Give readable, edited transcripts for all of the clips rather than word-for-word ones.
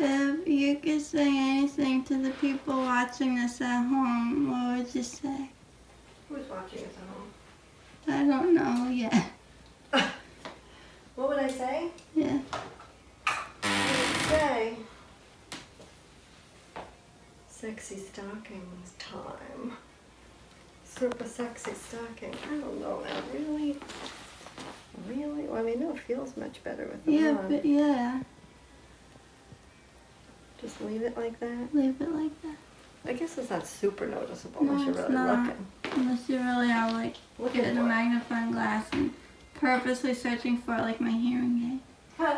If you could say anything to the people watching this at home, what would you say? Who's watching us at home? I don't know yet. What would I say? Yeah. I would say, sexy stockings time. Super sexy stocking. I don't know now. Really? Really? Well, I mean, no, it feels much better with them Yeah, on. but yeah. Just leave it like that? Leave it like that. I guess it's not super noticeable No, unless you're it's really not. looking. Unless you really are like Looking getting a for it. magnifying glass and purposely searching for like my hearing aid.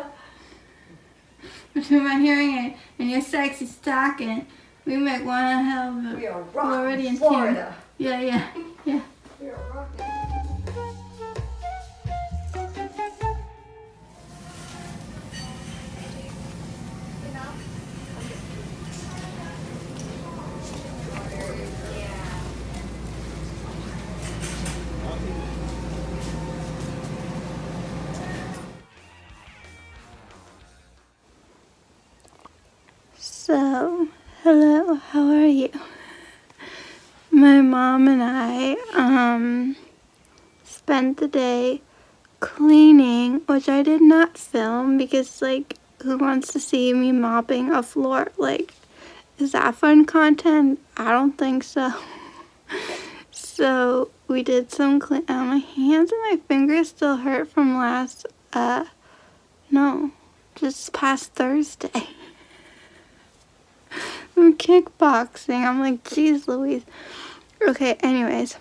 Between my hearing aid and your sexy stocking, we make one hell of a We are already rocking in Florida. Yeah, yeah, yeah. We are rocking. So, hello, how are you? My mom and I, spent the day cleaning, which I did not film because, like, who wants to see me mopping a floor? Like, is that fun content? I don't think so. So, we did some clean. My hands and my fingers still hurt from just past Thursday. From kickboxing. I'm like, geez Louise. Okay, anyways.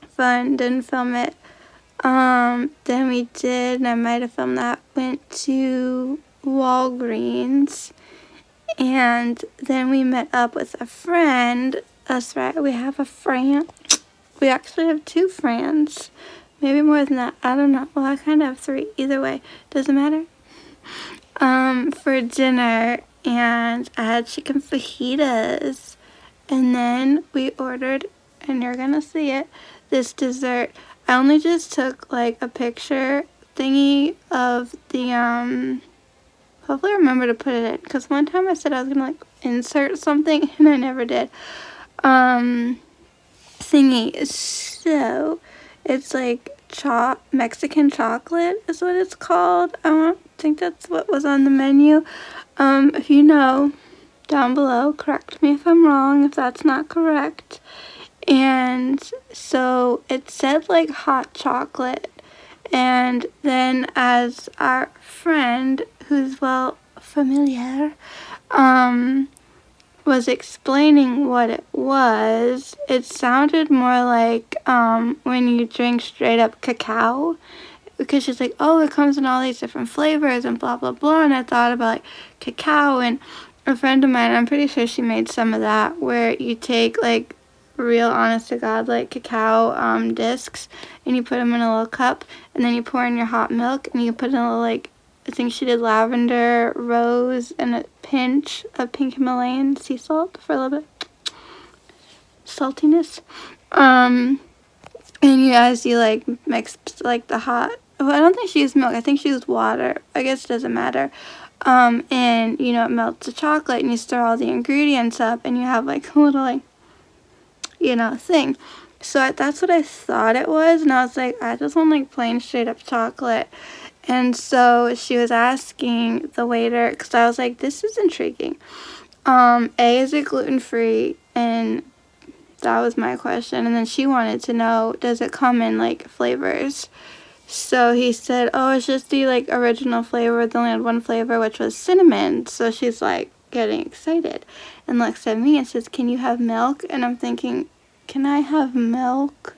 Fun, didn't film it. Then we did, and I might have filmed that, went to Walgreens, and then we met up with a friend. That's right, we have a friend. We actually have 2 friends. Maybe more than that, I don't know. Well, I kind of have 3. Either way, doesn't matter. For dinner, and I had chicken fajitas. And then we ordered, and you're gonna see it, this dessert. I only just took like a picture thingy of the, hopefully I remember to put it in, because one time I said I was gonna like insert something and I never did. Thingy. So it's like Mexican chocolate is what it's called. I don't think that's what was on the menu. If you know, down below, correct me if I'm wrong, if that's not correct. And so it said like hot chocolate, and then as our friend, who's well familiar, was explaining what it was, it sounded more like when you drink straight up cacao, because she's like, oh, it comes in all these different flavors and blah blah blah. And I thought about like cacao, and a friend of mine, I'm pretty sure she made some of that, where you take like real honest to god like cacao discs, and you put them in a little cup, and then you pour in your hot milk, and you put in a little, like, I think she did lavender, rose, and a pinch of pink Himalayan sea salt for a little bit saltiness. And as you like mix like the hot, well, I don't think she used milk, I think she used water, I guess it doesn't matter. And you know, it melts the chocolate, and you stir all the ingredients up, and you have like a little, like, you know, thing. So that's what I thought it was, and I was like, I just want like plain straight up chocolate. And so she was asking the waiter, because I was like, this is intriguing. A, is it gluten-free? And that was my question. And then she wanted to know, does it come in like flavors? So he said, oh, it's just the like original flavor. They only had one flavor, which was cinnamon. So she's like getting excited and looks at me and says, can you have milk? And I'm thinking, can I have milk?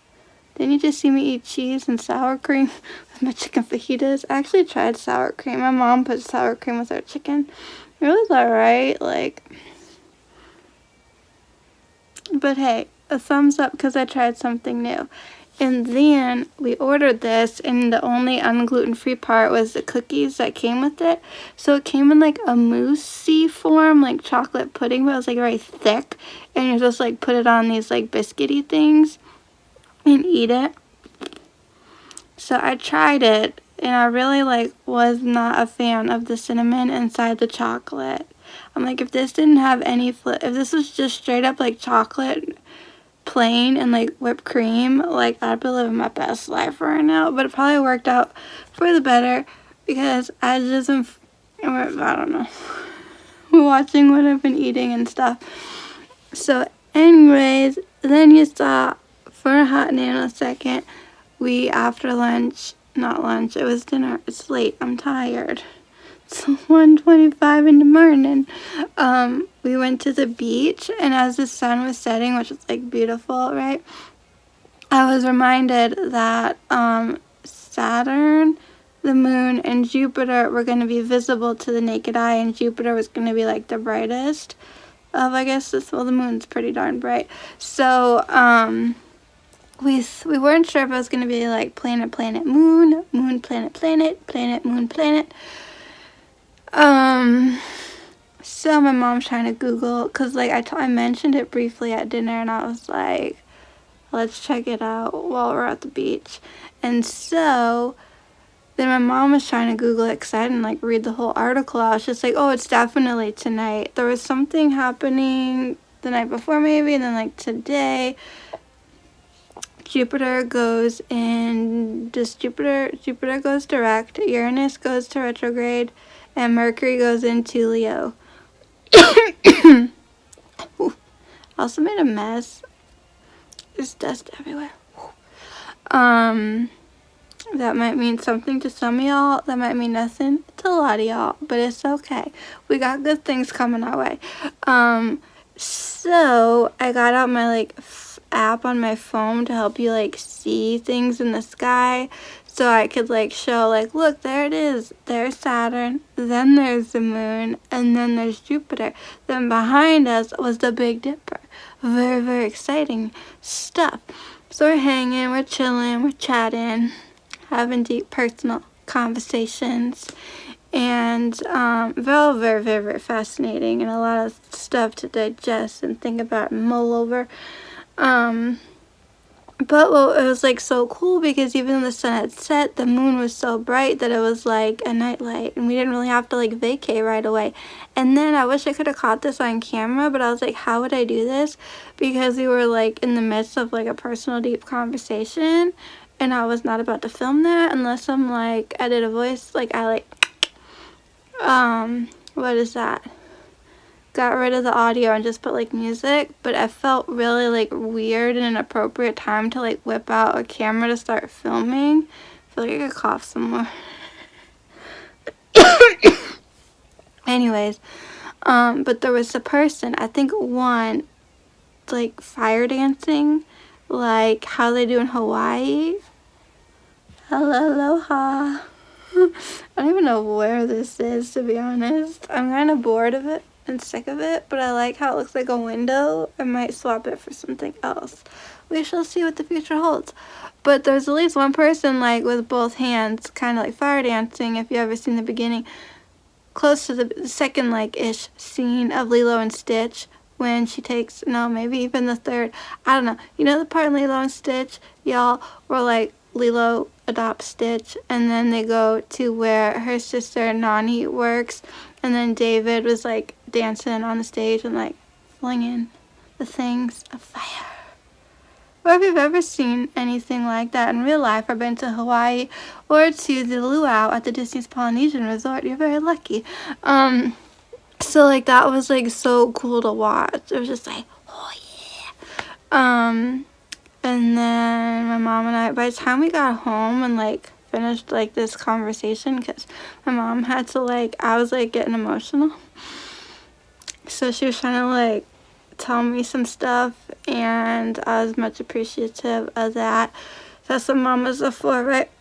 Didn't you just see me eat cheese and sour cream with my chicken fajitas? I actually tried sour cream. My mom put sour cream with her chicken. It was alright, like. But hey, a thumbs up because I tried something new. And then we ordered this, and the only ungluten-free part was the cookies that came with it. So it came in like a mousse-y form, like chocolate pudding, but it was like very thick. And you just like put it on these like biscuity things and eat it. So I tried it, and I really like was not a fan of the cinnamon inside the chocolate. I'm like, if this didn't have any if this was just straight up like chocolate plain and like whipped cream, like I'd be living my best life right now. But it probably worked out for the better because I just am, I don't know, watching what I've been eating and stuff. So anyways, then you saw for a hot nanosecond, we after lunch, not lunch, it was dinner, it's late, I'm tired. It's 1:25 in the morning. We went to the beach, and as the sun was setting, which was like beautiful, right? I was reminded that Saturn, the moon, and Jupiter were going to be visible to the naked eye, and Jupiter was going to be like the brightest of, I guess, well, the moon's pretty darn bright. So, we weren't sure if it was going to be like planet, planet, moon, moon, planet, planet, planet, moon, planet. So my mom's trying to Google, because like I mentioned it briefly at dinner, and I was like, let's check it out while we're at the beach. And so then my mom was trying to Google it because I didn't like read the whole article. I was just like, oh, it's definitely tonight. There was something happening the night before maybe, and then like today Jupiter goes in, Jupiter goes direct, Uranus goes to retrograde, and Mercury goes into Leo. Also made a mess. There's dust everywhere. That might mean something to some of y'all. That might mean nothing to a lot of y'all, but it's okay. We got good things coming our way. So I got out my like app on my phone to help you like see things in the sky, so I could like show like, look, there it is, there's Saturn, then there's the moon, and then there's Jupiter, then behind us was the Big Dipper. Very, very exciting stuff. So we're hanging, we're chilling, we're chatting, having deep personal conversations, and very, very, very, very fascinating, and a lot of stuff to digest and think about and mull over. But well, it was like so cool because even though the sun had set, the moon was so bright that it was like a nightlight, and we didn't really have to like vacay right away. And then I wish I could have caught this on camera, but I was like, how would I do this? Because we were like in the midst of like a personal deep conversation, and I was not about to film that unless I'm like, I did a voice, like I like, what is that? Got rid of the audio and just put like music, but I felt really like weird and inappropriate time to like whip out a camera to start filming. I feel like I could cough some more. Anyways, but there was a person, I think one, like fire dancing, like how they do in Hawaii. Aloha. I don't even know where this is, to be honest. I'm kind of bored of it and sick of it, but I like how it looks like a window. I might swap it for something else. We shall see what the future holds. But there's at least one person like with both hands, kind of like fire dancing, if you ever seen the beginning, close to the second like ish scene of Lilo and Stitch, when she takes, no, maybe even the third, I don't know. You know the part in Lilo and Stitch, y'all, where like Lilo adopts Stitch, and then they go to where her sister Nani works, and then David was like dancing on the stage and like flinging the things of fire. Or if you've ever seen anything like that in real life, or been to Hawaii or to the luau at the Disney's Polynesian Resort, you're very lucky. So like that was like so cool to watch. It was just like, oh yeah. And then my mom and I, by the time we got home and like finished like this conversation, because my mom had to like, I was like getting emotional, so she was trying to like tell me some stuff, and I was much appreciative of that. That's what mamas are for, right?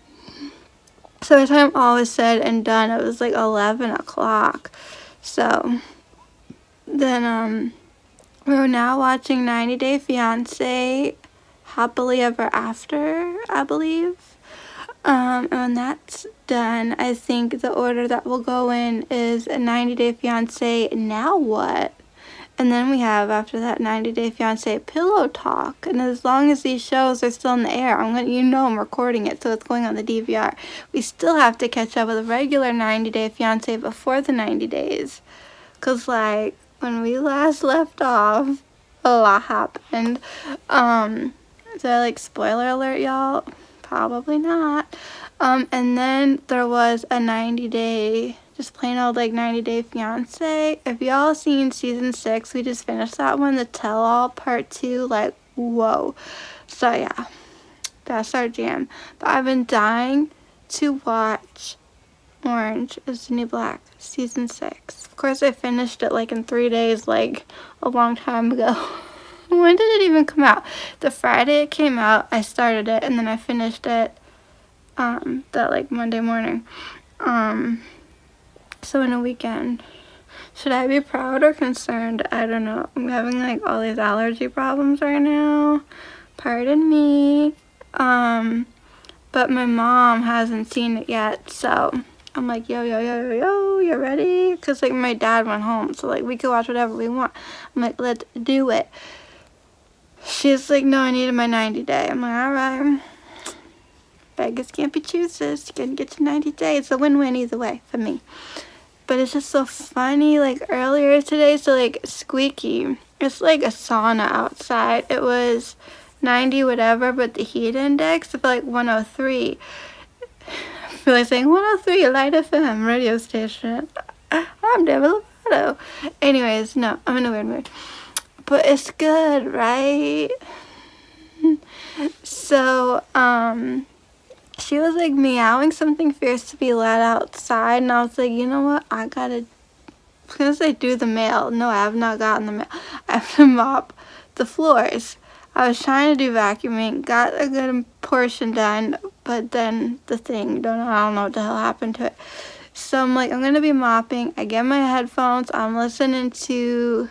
So by the time all was said and done, it was like 11 o'clock. So then we're now watching 90 Day Fiancé Happily Ever After, I believe. And when that's done, I think the order that will go in is a 90 Day Fiancé Now What? And then we have, after that, 90 Day Fiancé Pillow Talk. And as long as these shows are still in the air, I'm recording it, so it's going on the DVR. We still have to catch up with a regular 90 Day Fiancé before the 90 days. Cause like when we last left off, a lot happened. So like spoiler alert, y'all? Probably not. And then there was a 90-day, just plain old like 90-day fiance. If y'all seen season 6, we just finished that one, the Tell All Part 2. Like, whoa. So yeah, that's our jam. But I've been dying to watch Orange is the New Black season 6. Of course, I finished it like in 3 days, like a long time ago. When did it even come out? The Friday it came out, I started it, and then I finished it that like Monday morning. So in a weekend. Should I be proud or concerned? I don't know. I'm having like all these allergy problems right now. Pardon me. But my mom hasn't seen it yet, so I'm like, yo, you ready? Because like my dad went home, so like we could watch whatever we want. I'm like, let's do it. She's like, no, I needed my 90 day. I'm like, alright. Beggars can't be choosers. You can get your 90 days. It's a win-win either way for me. But it's just so funny. Like earlier today, so like Squeaky, it's like a sauna outside. It was 90 whatever, but the heat index of like 103. I feel like saying 103 Light FM radio station. I'm Demi Lovato. Anyways, no, I'm in a weird mood. But it's good, right? So, she was like meowing something fierce to be let outside, and I was like, you know what? I was gonna say do the mail. No, I have not gotten the mail. I have to mop the floors. I was trying to do vacuuming, got a good portion done, but then I don't know what the hell happened to it. So I'm like, I'm gonna be mopping. I get my headphones. I'm listening to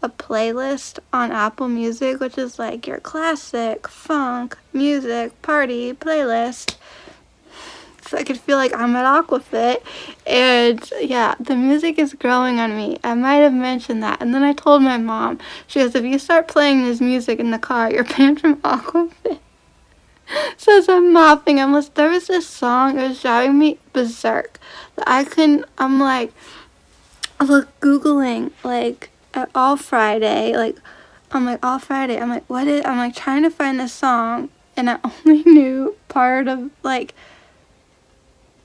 a playlist on Apple Music, which is like your classic funk music party playlist. So I could feel like I'm at Aquafit, and yeah, the music is growing on me. I might have mentioned that, and then I told my mom. She goes, if you start playing this music in the car, you're banned from Aquafit. So as I'm mopping, there was this song, it was driving me berserk. I'm like, Googling, like, all Friday, I'm like, I'm like trying to find this song, and I only knew part of, like,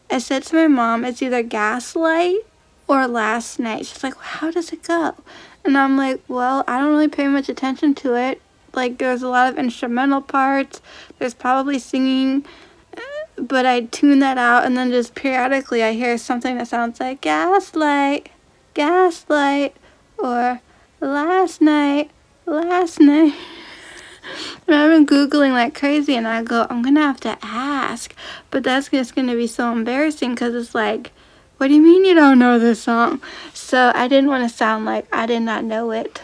I said to my mom, it's either Gaslight or Last Night. She's like, well, how does it go? And I'm like, well, I don't really pay much attention to it. Like, there's a lot of instrumental parts. There's probably singing, but I tune that out, and then just periodically I hear something that sounds like Gaslight, or Last Night. And I've been Googling like crazy, and I go, I'm going to have to ask. But that's just going to be so embarrassing, because it's like, what do you mean you don't know this song? So I didn't want to sound like I did not know it.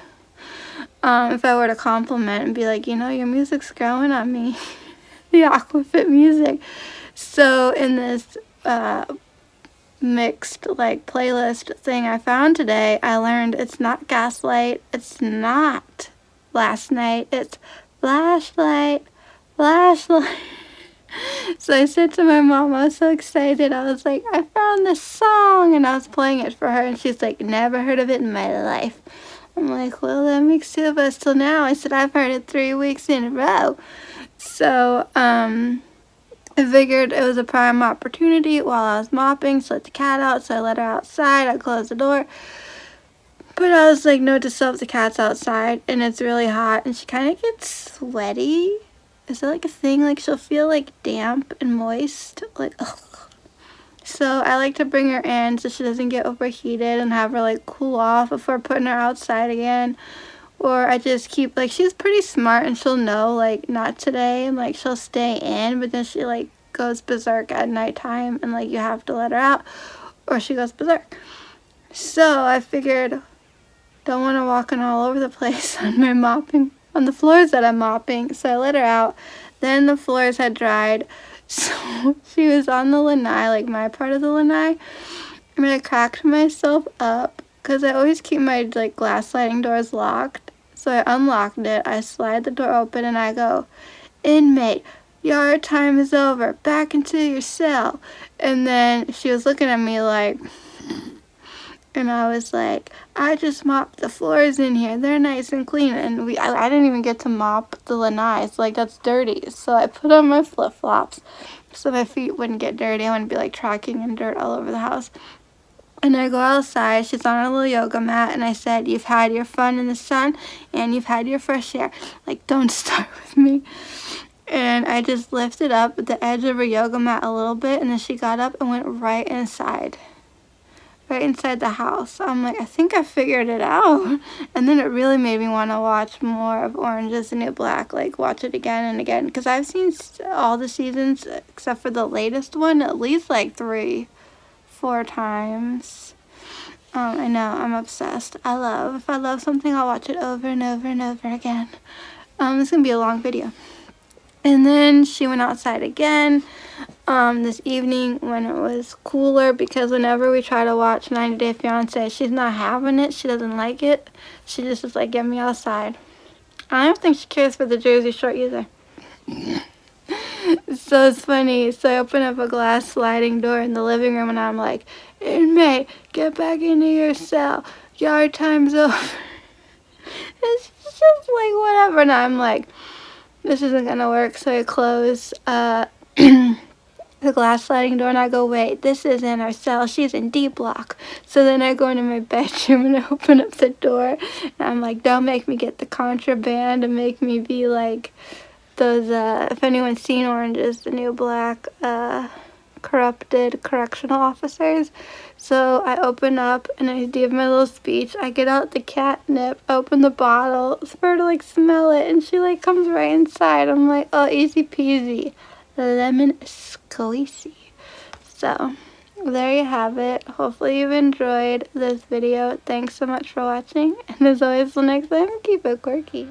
If I were to compliment and be like, you know, your music's growing on me. The Aquafit music. So in this mixed like playlist thing I found today, I learned it's not Gaslight, it's not Last Night, it's Flashlight. So I said to my mom, I was so excited, I was like, I found this song, and I was playing it for her, and she's like, never heard of it in my life. I'm like, well, that makes two of us till now. I said, I've heard it 3 weeks in a row. So I figured it was a prime opportunity while I was mopping to let the cat out, so I let her outside. I closed the door. But I was like, note to self, the cat's outside, and it's really hot, and she kind of gets sweaty. Is that like a thing? Like, she'll feel like damp and moist. Like, ugh. So I like to bring her in so she doesn't get overheated, and have her like cool off before putting her outside again. Or I just keep, like, she's pretty smart, and she'll know, like, not today, and like she'll stay in, but then she like goes berserk at nighttime, and like you have to let her out or she goes berserk. So I figured, don't want her walking all over the place on the floors that I'm mopping, so I let her out. Then the floors had dried, so she was on the lanai, like my part of the lanai, and I cracked myself up because I always keep my like glass sliding doors locked. So I unlocked it, I slide the door open, and I go, inmate, your time is over, back into your cell. And then she was looking at me like, And I was like, I just mopped the floors in here. They're nice and clean. And I didn't even get to mop the lanais. Like, that's dirty. So I put on my flip-flops so my feet wouldn't get dirty. I wouldn't be like tracking in dirt all over the house. And I go outside. She's on her little yoga mat. And I said, you've had your fun in the sun and you've had your fresh air. Like, don't start with me. And I just lifted up the edge of her yoga mat a little bit. And then she got up and went right inside the house. I'm like, I think I figured it out. And then it really made me want to watch more of Orange is the New Black, like watch it again and again, because I've seen all the seasons except for the latest one at least like 3-4 times. I know, I'm obsessed. If I love something, I'll watch it over and over and over again. This is gonna be a long video. And then she went outside again this evening when it was cooler, because whenever we try to watch 90 Day Fiance, she's not having it. She doesn't like it. She just is like, get me outside. I don't think she cares for the Jersey Shore either. So it's funny. So I open up a glass sliding door in the living room and I'm like, inmate, get back into your cell. Yard time's over. It's just like whatever. And I'm like, this isn't gonna work. So I close the glass sliding door and I go, wait, this isn't our cell, she's in D block. So then I go into my bedroom and I open up the door and I'm like, don't make me get the contraband and make me be like those, if anyone's seen Orange is the New Black, corrupted correctional officers. So I open up and I give my little speech. I get out the catnip, open the bottle for her to like smell it, and she like comes right inside. I'm like, oh, easy peasy, lemon squeezy. So there you have it. Hopefully you've enjoyed this video. Thanks so much for watching, and as always, till next time, keep it quirky.